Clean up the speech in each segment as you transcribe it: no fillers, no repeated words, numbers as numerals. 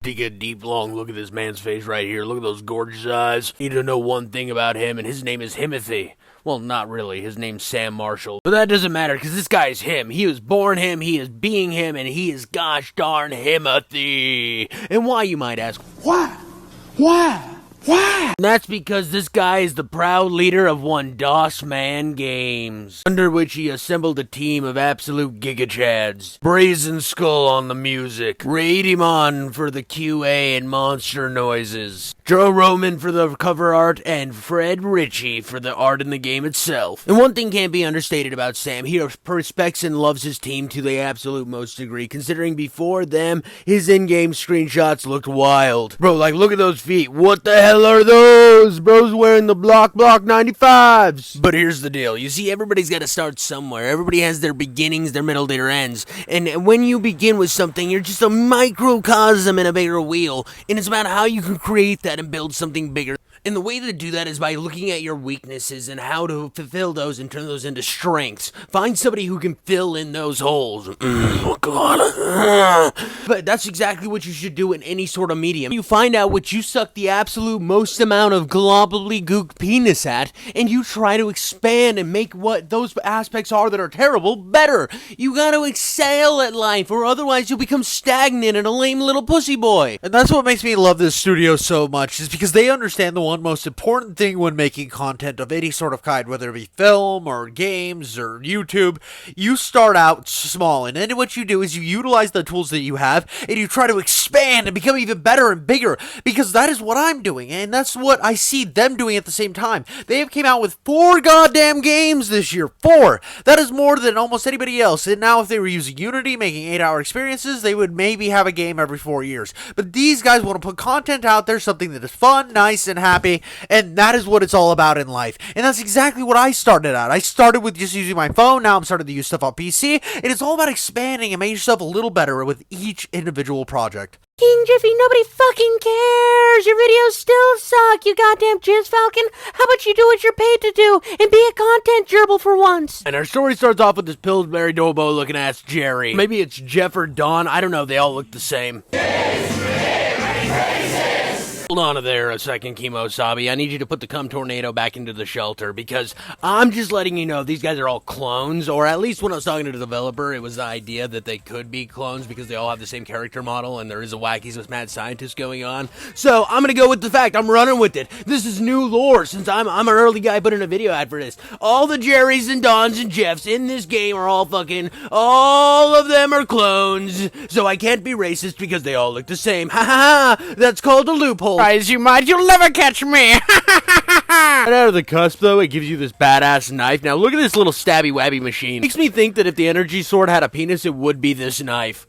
Take a deep, long look at this man's face right here. Look at those gorgeous eyes. You need to know one thing about him, and his name is Himothy. Well, not really. His name's Sam Marshall. But that doesn't matter, because this guy is him. He was born him, he is being him, and he is gosh darn Himothy. And why, you might ask? Why? Why? Why? And that's because this guy is the proud leader of one DOSMan Games, under which he assembled a team of absolute gigachads. Brazen Skull on the music, Ray Demon for the QA and monster noises, Joe Roman for the cover art, and Fred Ritchie for the art in the game itself. And one thing can't be understated about Sam, he respects and loves his team to the absolute most degree, considering before them, his in-game screenshots looked wild. Bro, like, look at those feet. What the hell are those? Bro's wearing the block 95s. But here's the deal. You see, everybody's got to start somewhere. Everybody has their beginnings, their middle, their ends. And when you begin with something, you're just a microcosm in a bigger wheel. And it's about how you can create that and build something bigger. And the way to do that is by looking at your weaknesses and how to fulfill those and turn those into strengths. Find somebody who can fill in those holes. Oh, God. But that's exactly what you should do in any sort of medium. You find out what you suck the absolute most amount of globally gooked penis at, and you try to expand and make what those aspects are that are terrible better. You gotta excel at life, or otherwise you'll become stagnant and a lame little pussy boy. And that's what makes me love this studio so much, is because they understand the one most important thing when making content of any sort of kind, whether it be film or games or YouTube. You start out small, and then what you do is you utilize the tools that you have and you try to expand and become even better and bigger, because that is what I'm doing, and that's what I see them doing at the same time. They have came out with 4 goddamn games this year. 4! That is more than almost anybody else. And now if they were using Unity, making 8-hour experiences, they would maybe have a game every 4 years. But these guys want to put content out there, something that is fun, nice, and happy. And that is what it's all about in life. And that's exactly what I started at. I started with just using my phone. Now I'm starting to use stuff on PC. And it's all about expanding and making yourself a little better with each individual project. King Jiffy, nobody fucking cares. Your videos still suck, you goddamn jizz falcon. How about you do what you're paid to do and be a content gerbil for once? And our story starts off with this Pillsbury Doughboy looking ass Jerry. Maybe it's Jeff or Don. I don't know. They all look the same. Hold on there a second, Kimo-Sabi. I need you to put the cum tornado back into the shelter, because I'm just letting you know these guys are all clones, or at least when I was talking to the developer, it was the idea that they could be clones because they all have the same character model and there is a wacky mad scientist going on. So I'm gonna go with the fact. I'm running with it. This is new lore, since I'm an early guy putting a video ad for this. All the Jerrys and Dons and Jeffs in this game are all all of them are clones. So I can't be racist because they all look the same. Ha ha ha! That's called a loophole. As you might, you'll never catch me. Right out of the cusp, though, it gives you this badass knife. Now, look at this little stabby-wabby machine. Makes me think that if the energy sword had a penis, it would be this knife.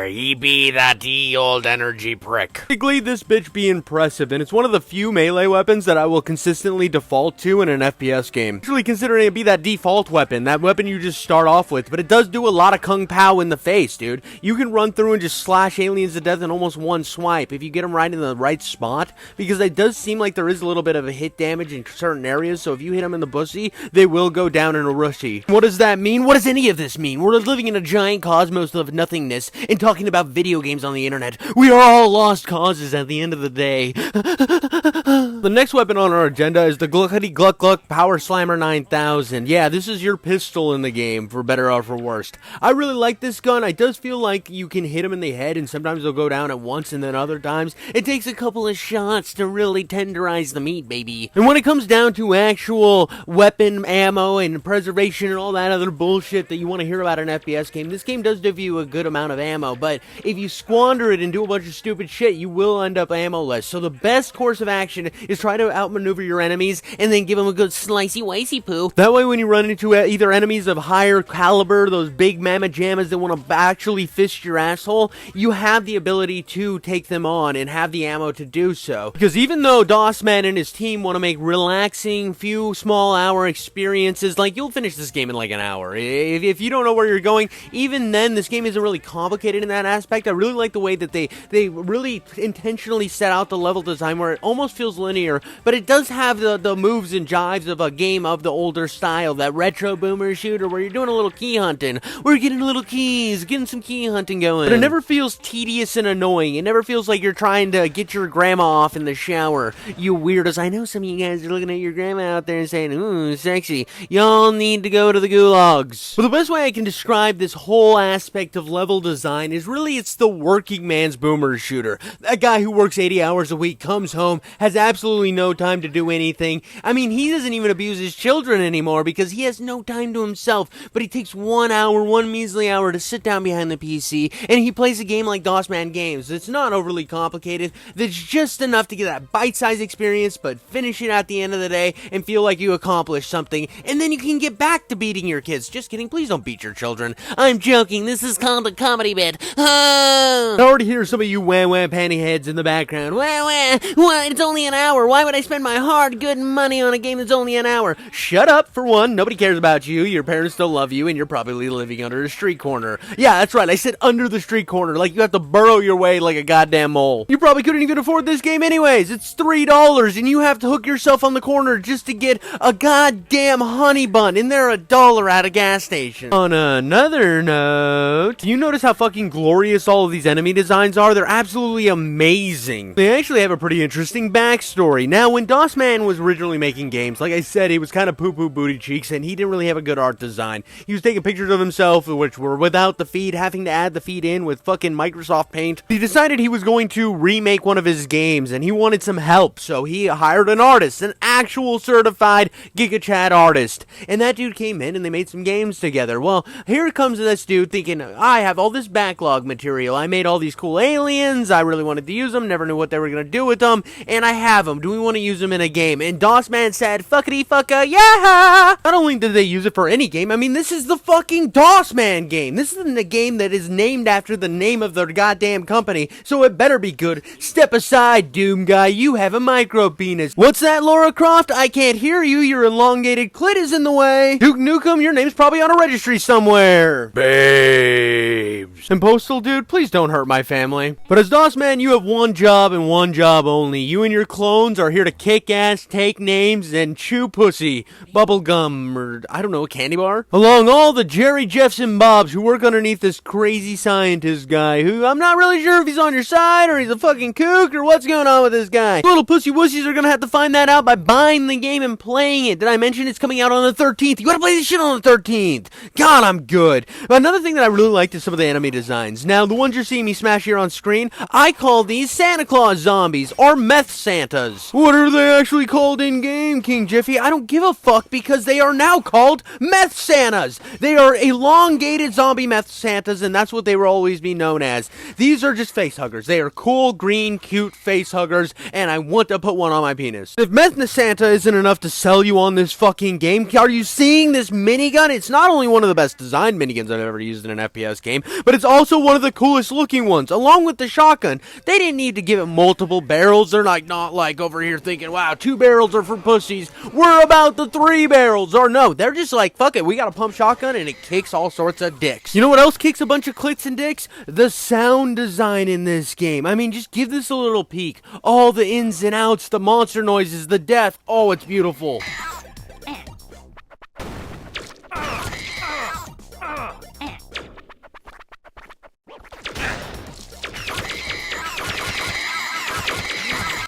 He be that old energy prick. Basically, this bitch be impressive, and it's one of the few melee weapons that I will consistently default to in an FPS game. Actually, considering it be that default weapon, that weapon you just start off with, but it does do a lot of kung pao in the face, dude. You can run through and just slash aliens to death in almost one swipe if you get them right in the right spot, because it does seem like there is a little bit of a hit damage in certain areas, so if you hit them in the pussy, they will go down in a rushy. What does that mean? What does any of this mean? We're living in a giant cosmos of nothingness and talking about video games on the internet. We are all lost causes at the end of the day. The next weapon on our agenda is the Gluckety Gluck Gluck Power Slammer 9000. Yeah, this is your pistol in the game, for better or for worse. I really like this gun. It does feel like you can hit them in the head, and sometimes they'll go down at once, and then other times it takes a couple of shots to really tenderize the meat, baby. And when it comes down to actual weapon ammo and preservation and all that other bullshit that you want to hear about in an FPS game, this game does give you a good amount of ammo, but if you squander it and do a bunch of stupid shit, you will end up ammo-less. So the best course of action is try to outmaneuver your enemies and then give them a good slicey-wicey poo. That way when you run into either enemies of higher caliber, those big mamma jammas that want to actually fist your asshole, you have the ability to take them on and have the ammo to do so. Because even though DOSMan and his team want to make relaxing, few small hour experiences, like, you'll finish this game in like an hour. If you don't know where you're going, even then, this game isn't really complicated in that aspect. I really like the way that they really intentionally set out the level design where it almost feels linear linear, but it does have the moves and jives of a game of the older style, that retro Boomershooter where you're doing a little key hunting. We're getting little keys, getting some key hunting going. But it never feels tedious and annoying. It never feels like you're trying to get your grandma off in the shower. You weirdos. I know some of you guys are looking at your grandma out there and saying, ooh, sexy. Y'all need to go to the gulags. But the best way I can describe this whole aspect of level design is really it's the working man's Boomershooter. That guy who works 80 hours a week, comes home, has absolutely no time to do anything. I mean, he doesn't even abuse his children anymore because he has no time to himself, but he takes 1 hour, one measly hour to sit down behind the PC, and he plays a game like DOSMan games. It's not overly complicated. That's just enough to get that bite-sized experience, but finish it at the end of the day and feel like you accomplished something, and then you can get back to beating your kids. Just kidding, please don't beat your children. I'm joking, this is called a comedy bit. I already hear some of you wah-wah panty heads in the background. Wah-wah, what? It's only an hour. Why would I spend my hard, good money on a game that's only an hour? Shut up, for one. Nobody cares about you. Your parents still love you, and you're probably living under a street corner. Yeah, that's right. I said under the street corner, like you have to burrow your way like a goddamn mole. You probably couldn't even afford this game anyways. It's $3, and you have to hook yourself on the corner just to get a goddamn honey bun, and they're $1 at a gas station. On another note, do you notice how fucking glorious all of these enemy designs are? They're absolutely amazing. They actually have a pretty interesting backstory. Now, when DOSMan was originally making games, like I said, he was kind of poo-poo booty cheeks, and he didn't really have a good art design. He was taking pictures of himself, which were without the feed, having to add the feed in with fucking Microsoft Paint. He decided he was going to remake one of his games, and he wanted some help, so he hired an artist, an actual certified GigaChat artist. And that dude came in, and they made some games together. Well, here comes this dude thinking, I have all this backlog material. I made all these cool aliens. I really wanted to use them. Never knew what they were going to do with them. And I have them. Do we want to use them in a game? And DOSMan said, fuckity fucka, yeah! Not only did they use it for any game, I mean, this is the fucking DOSMan game. This isn't a game that is named after the name of their goddamn company, so it better be good. Step aside, Doom guy. You have a micro penis. What's that, Laura Croft? I can't hear you. Your elongated clit is in the way. Duke Nukem, your name's probably on a registry somewhere. Babes. And Postal Dude, please don't hurt my family. But as DOSMan, you have one job and one job only. You and your clones are here to kick ass, take names, and chew pussy. Bubblegum, or I don't know, a candy bar? Along all the Jerry, Jeffs, and Bobs who work underneath this crazy scientist guy who I'm not really sure if he's on your side or he's a fucking kook or what's going on with this guy. Little pussy wussies are gonna have to find that out by buying the game and playing it. Did I mention it's coming out on the 13th? You gotta play this shit on the 13th. God, I'm good. But another thing that I really liked is some of the enemy designs. Now, the ones you're seeing me smash here on screen, I call these Santa Claus zombies or meth Santas. What are they actually called in game, King Jiffy? I don't give a fuck because they are now called meth Santas. They are elongated zombie meth Santas, and that's what they will always be known as. These are just face huggers. They are cool, green, cute face huggers, and I want to put one on my penis. If meth Santa isn't enough to sell you on this fucking game, are you seeing this minigun? It's not only one of the best designed miniguns I've ever used in an FPS game, but it's also one of the coolest looking ones, along with the shotgun. They didn't need to give it multiple barrels. They're not like over here thinking, wow, 2 barrels are for pussies. We're about the 3 barrels. Or no, they're just like, fuck it, we got a pump shotgun and it kicks all sorts of dicks. You know what else kicks a bunch of clits and dicks? The sound design in this game. I mean, just give this a little peek. All the ins and outs, the monster noises, the death. Oh, it's beautiful.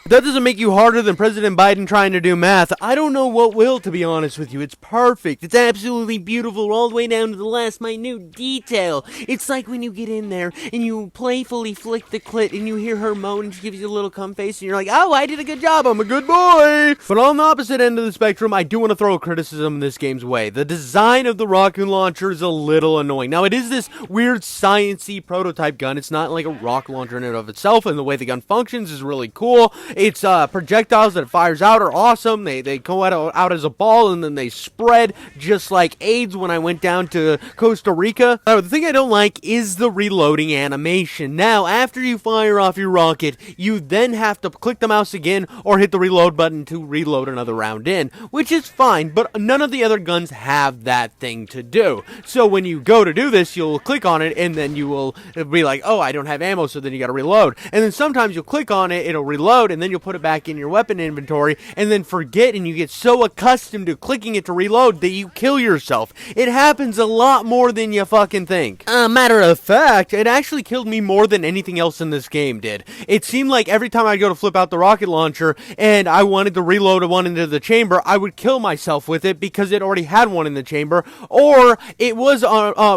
That doesn't make you harder than President Biden trying to do math. I don't know what will, to be honest with you. It's perfect. It's absolutely beautiful all the way down to the last minute detail. It's like when you get in there and you playfully flick the clit and you hear her moan and she gives you a little cum face and you're like, oh, I did a good job. I'm a good boy. But on the opposite end of the spectrum, I do want to throw a criticism in this game's way. The design of the rocket launcher is a little annoying. Now, it is this weird science-y prototype gun. It's not like a rocket launcher in and of itself, and the way the gun functions is really cool. Its projectiles that it fires out are awesome. They go out as a ball and then they spread just like AIDS when I went down to Costa Rica. The thing I don't like is the reloading animation. Now, after you fire off your rocket, you then have to click the mouse again or hit the reload button to reload another round in, which is fine, but none of the other guns have that thing to do. So when you go to do this, you'll click on it and then you will be like, oh, I don't have ammo, so then you gotta reload. And then sometimes you'll click on it, it'll reload, and then then you'll put it back in your weapon inventory, and then forget, and you get so accustomed to clicking it to reload that you kill yourself. It happens a lot more than you fucking think. Matter of fact, it actually killed me more than anything else in this game did. It seemed like every time I'd go to flip out the rocket launcher, and I wanted to reload one into the chamber, I would kill myself with it because it already had one in the chamber, or it was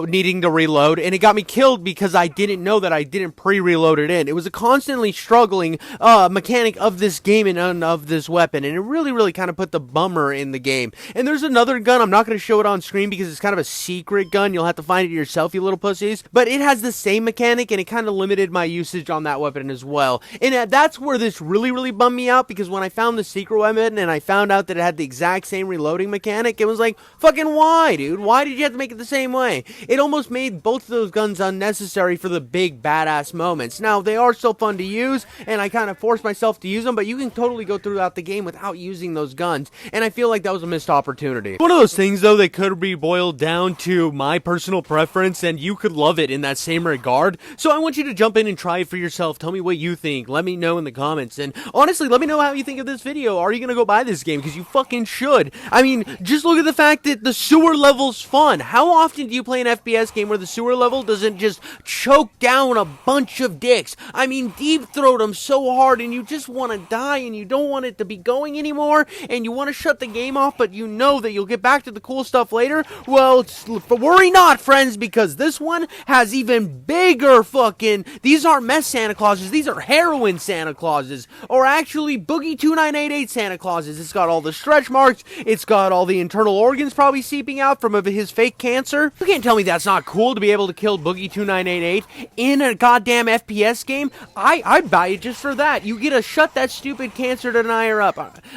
needing to reload, and it got me killed because I didn't know that I didn't pre-reload it in. It was a constantly struggling mechanic of this game and of this weapon, and it really kind of put the bummer in the game. And there's another gun, I'm not going to show it on screen because it's kind of a secret gun, you'll have to find it yourself, you little pussies, but it has the same mechanic, and it kind of limited my usage on that weapon as well. And that's where this really bummed me out, because when I found the secret weapon, and I found out that it had the exact same reloading mechanic, it was like, fucking why, dude? Why did you have to make it the same way? It almost made both of those guns unnecessary for the big badass moments. Now, they are still fun to use, and I kind of forced myself to use them, but you can totally go throughout the game without using those guns, and I feel like that was a missed opportunity. One of those things, though, that could be boiled down to my personal preference, and you could love it in that same regard, so I want you to jump in and try it for yourself. Tell me what you think. Let me know in the comments, and honestly, let me know how you think of this video. Are you gonna go buy this game? Because you fucking should. I mean, just look at the fact that the sewer level's fun. How often do you play an FPS game where the sewer level doesn't just choke down a bunch of dicks? I mean, deep throat them so hard, and you just want to die, and you don't want it to be going anymore, and you want to shut the game off, but you know that you'll get back to the cool stuff later? Well, worry not, friends, because this one has even bigger fucking... These aren't mess Santa Clauses, these are heroin Santa Clauses, or actually Boogie 2988 Santa Clauses. It's got all the stretch marks, it's got all the internal organs probably seeping out from his fake cancer. You can't tell me that's not cool to be able to kill Boogie 2988 in a goddamn FPS game. I'd buy it just for that. You get to shut that stupid cancer denier up.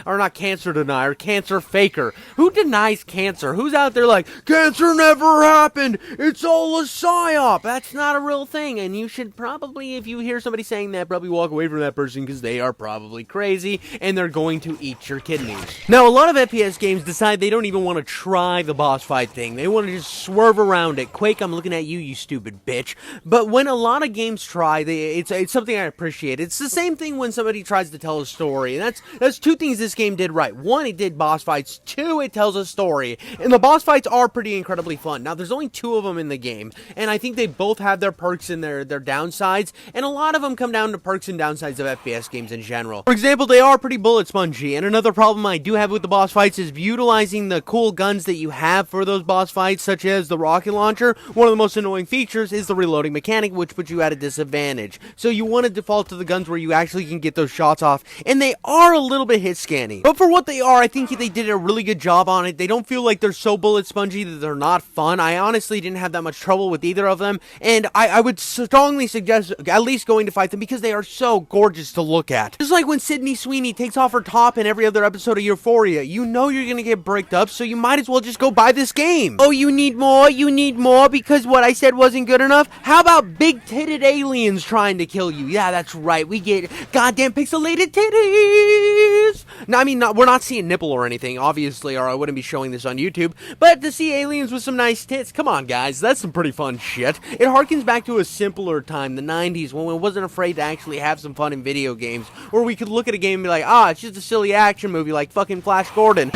Or not cancer denier, cancer faker. Who denies cancer? Who's out there like, cancer never happened, it's all a psyop? That's not a real thing, and you should probably, if you hear somebody saying that, probably walk away from that person because they are probably crazy, and they're going to eat your kidneys. Now, a lot of FPS games decide they don't even want to try the boss fight thing. They want to just swerve around it. Quake, I'm looking at you, you stupid bitch. But when a lot of games try, it's something I appreciate. It's the same thing when somebody tries to tell a story, and that's two things this game did right. One, it did boss fights. Two, it tells a story. And the boss fights are pretty incredibly fun. Now, there's only two of them in the game, and I think they both have their perks and their downsides, and a lot of them come down to perks and downsides of FPS games in general. For example, they are pretty bullet spongy, and another problem I do have with the boss fights is utilizing the cool guns that you have for those boss fights, such as the rocket launcher. One of the most annoying features is the reloading mechanic, which puts you at a disadvantage. So you want to default to the guns where you actually can get those shots off, and they are a little bit hit scanny. But for what they are, I think they did a really good job on it. They don't feel like they're so bullet spongy that they're not fun. I honestly didn't have that much trouble with either of them, and I would strongly suggest at least going to fight them because they are so gorgeous to look at. Just like when Sydney Sweeney takes off her top in every other episode of Euphoria, you know you're gonna get bricked up, so you might as well just go buy this game. Oh, you need more because what I said wasn't good enough? How about big-titted aliens trying to kill you? Yeah, that's right, we get goddamn pixelated titties! No, I mean, we're not seeing nipple or anything, obviously, or I wouldn't be showing this on YouTube, but to see aliens with some nice tits, come on guys, that's some pretty fun shit. It harkens back to a simpler time, the 90s, when we wasn't afraid to actually have some fun in video games, where we could look at a game and be like, it's just a silly action movie like fucking Flash Gordon.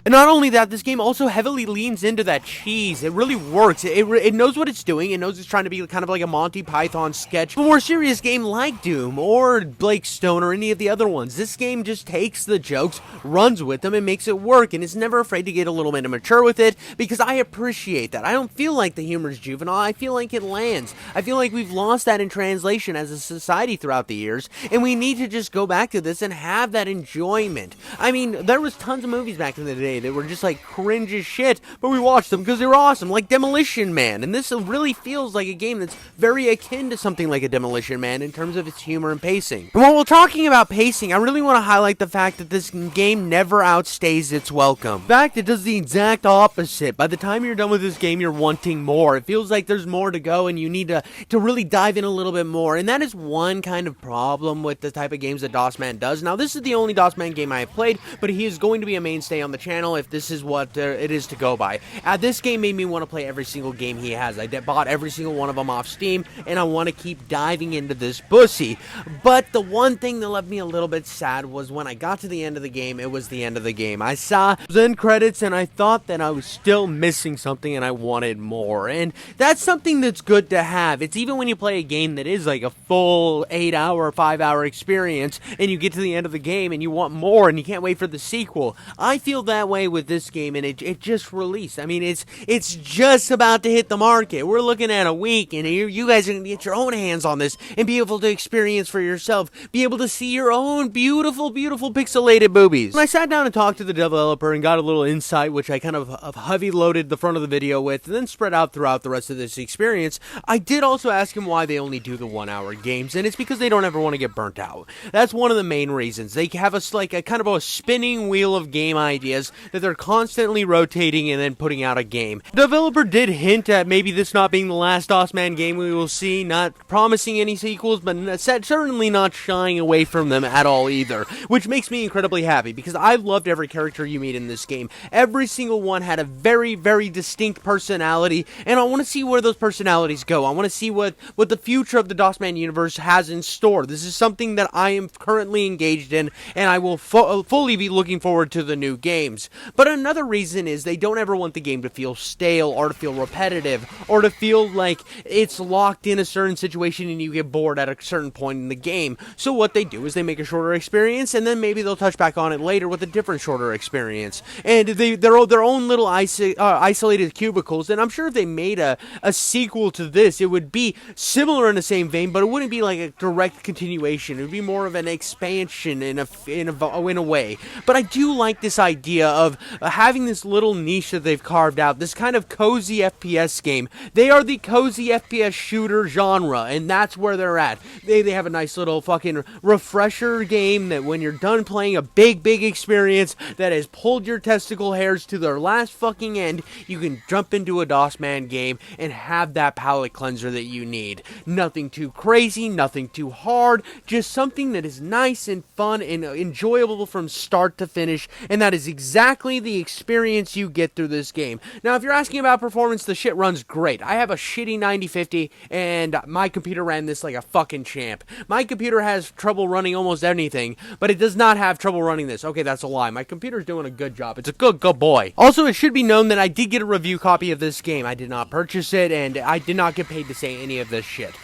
And not only that, this game also heavily leans into that cheese. It really works. It knows what it's doing. It knows it's trying to be kind of like a Monty Python sketch. A more serious game like Doom or Blake Stone or any of the other ones. This game just takes the jokes, runs with them, and makes it work. And is never afraid to get a little bit immature with it because I appreciate that. I don't feel like the humor is juvenile. I feel like it lands. I feel like we've lost that in translation as a society throughout the years. And we need to just go back to this and have that enjoyment. I mean, there was tons of movies back in the day that were just like cringe as shit, but we watched them because they were awesome, like Demolition Man, and this really feels like a game that's very akin to something like a Demolition Man in terms of its humor and pacing. And while we're talking about pacing, I really want to highlight the fact that this game never outstays its welcome. In fact, it does the exact opposite. By the time you're done with this game, you're wanting more. It feels like there's more to go, and you need to really dive in a little bit more, and that is one kind of problem with the type of games that DOSMan does. Now, this is the only DOSMan game I have played, but he is going to be a mainstay on the channel. channel if this is what it is to go by. This game made me want to play every single game he has. I bought every single one of them off Steam, and I want to keep diving into this pussy. But the one thing that left me a little bit sad was when I got to the end of the game, it was the end of the game. I saw the end credits, and I thought that I was still missing something, and I wanted more. And that's something that's good to have. It's even when you play a game that is like a full 8-hour, 5-hour experience, and you get to the end of the game, and you want more, and you can't wait for the sequel. I feel that way with this game, and it just released. I mean, it's just about to hit the market. We're looking at a week, and you guys are going to get your own hands on this and be able to experience for yourself, be able to see your own beautiful, beautiful pixelated boobies. When I sat down and talked to the developer and got a little insight, which I kind of heavy loaded the front of the video with, and then spread out throughout the rest of this experience, I did also ask him why they only do the 1-hour games, and it's because they don't ever want to get burnt out. That's one of the main reasons. They have us like a kind of a spinning wheel of game ideas that they're constantly rotating and then putting out a game. The developer did hint at maybe this not being the last DOSMan game we will see, not promising any sequels, but certainly not shying away from them at all either, which makes me incredibly happy because I've loved every character you meet in this game. Every single one had a very, very distinct personality, and I want to see where those personalities go. I want to see what the future of the DOSMan universe has in store. This is something that I am currently engaged in, and I will fully be looking forward to the new games. But another reason is they don't ever want the game to feel stale or to feel repetitive or to feel like it's locked in a certain situation and you get bored at a certain point in the game. So what they do is they make a shorter experience, and then maybe they'll touch back on it later with a different shorter experience. And they're their own little isolated cubicles, and I'm sure if they made a sequel to this, it would be similar in the same vein, but it wouldn't be like a direct continuation. It would be more of an expansion in a way. But I do like this idea of having this little niche that they've carved out, this kind of cozy FPS game. They are the cozy FPS shooter genre, and that's where they're at. They have a nice little fucking refresher game that when you're done playing a big experience that has pulled your testicle hairs to their last fucking end, you can jump into a DOSMan game and have that palate cleanser that you need. Nothing too crazy, nothing too hard, just something that is nice and fun and enjoyable from start to finish, and that is exactly the experience you get through this game. Now, if you're asking about performance, the shit runs great. I have a shitty 9050, and my computer ran this like a fucking champ. My computer has trouble running almost anything, but it does not have trouble running this. Okay, that's a lie. My computer's doing a good job. It's a good boy. Also, it should be known that I did get a review copy of this game. I did not purchase it, and I did not get paid to say any of this shit.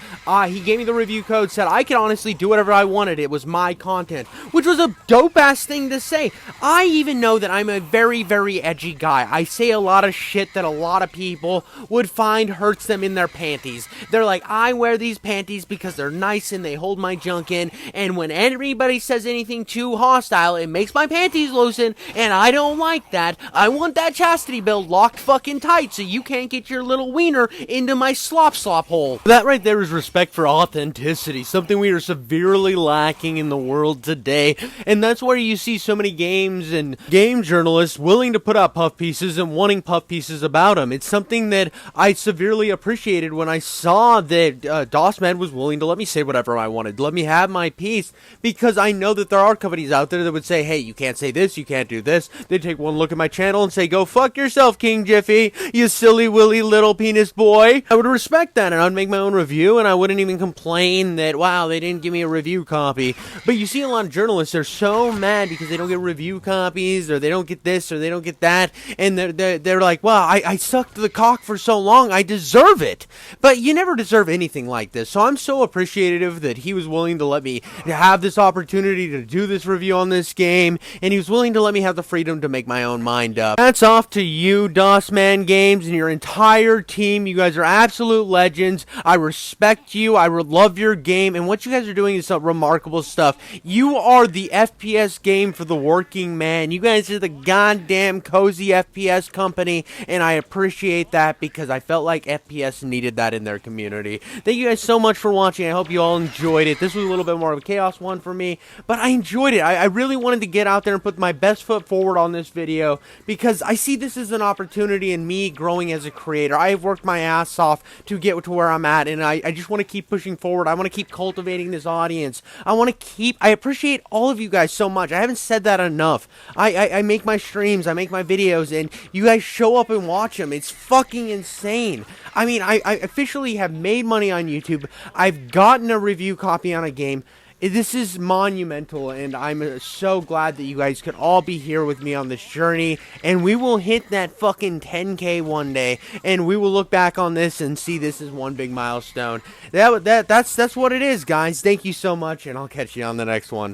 He gave me the review code, said I could honestly do whatever I wanted. It was my content, which was a dope-ass thing to say. I even know that I'm a very, very edgy guy. I say a lot of shit that a lot of people would find hurts them in their panties. They're like, I wear these panties because they're nice and they hold my junk in, and when anybody says anything too hostile, it makes my panties loosen, and I don't like that. I want that chastity belt locked fucking tight so you can't get your little wiener into my slop hole. That right there is respect for authenticity, something we are severely lacking in the world today, and that's where you see so many games and game journalists willing to put out puff pieces and wanting puff pieces about them. It's something that I severely appreciated when I saw that DOSMan was willing to let me say whatever I wanted, let me have my piece, because I know that there are companies out there that would say, hey, you can't say this, you can't do this. They'd take one look at my channel and say, go fuck yourself, King Jiffy, you silly willy little penis boy. I would respect that, and I'd make my own review, and I wouldn't even complain that, wow, they didn't give me a review copy. But you see a lot of journalists, they're so mad because they don't get review copies, or they don't get this, or they don't get that, and they're like, well, I sucked the cock for so long, I deserve it. But you never deserve anything like this, so I'm so appreciative that he was willing to let me have this opportunity to do this review on this game, and he was willing to let me have the freedom to make my own mind up. That's off to you, DOSMan Games, and your entire team. You guys are absolute legends. I respect you. I love your game, and what you guys are doing is some remarkable stuff. You are the FPS game for the working man. You guys are the goddamn cozy FPS company, and I appreciate that because I felt like FPS needed that in their community. Thank you guys so much for watching. I hope you all enjoyed it. This was a little bit more of a chaos one for me, but I enjoyed it. I really wanted to get out there and put my best foot forward on this video because I see this as an opportunity in me growing as a creator. I have worked my ass off to get to where I'm at, and I just want to keep pushing forward. I want to keep cultivating this audience. I appreciate all of you guys so much. I haven't said that enough. I make make my streams, I make my videos, and you guys show up and watch them. It's fucking insane. I mean, I officially have made money on YouTube. I've gotten a review copy on a game. This is monumental, and I'm so glad that you guys could all be here with me on this journey, and we will hit that fucking 10K one day, and we will look back on this and see this as one big milestone. That's what it is, guys. Thank you so much, and I'll catch you on the next one.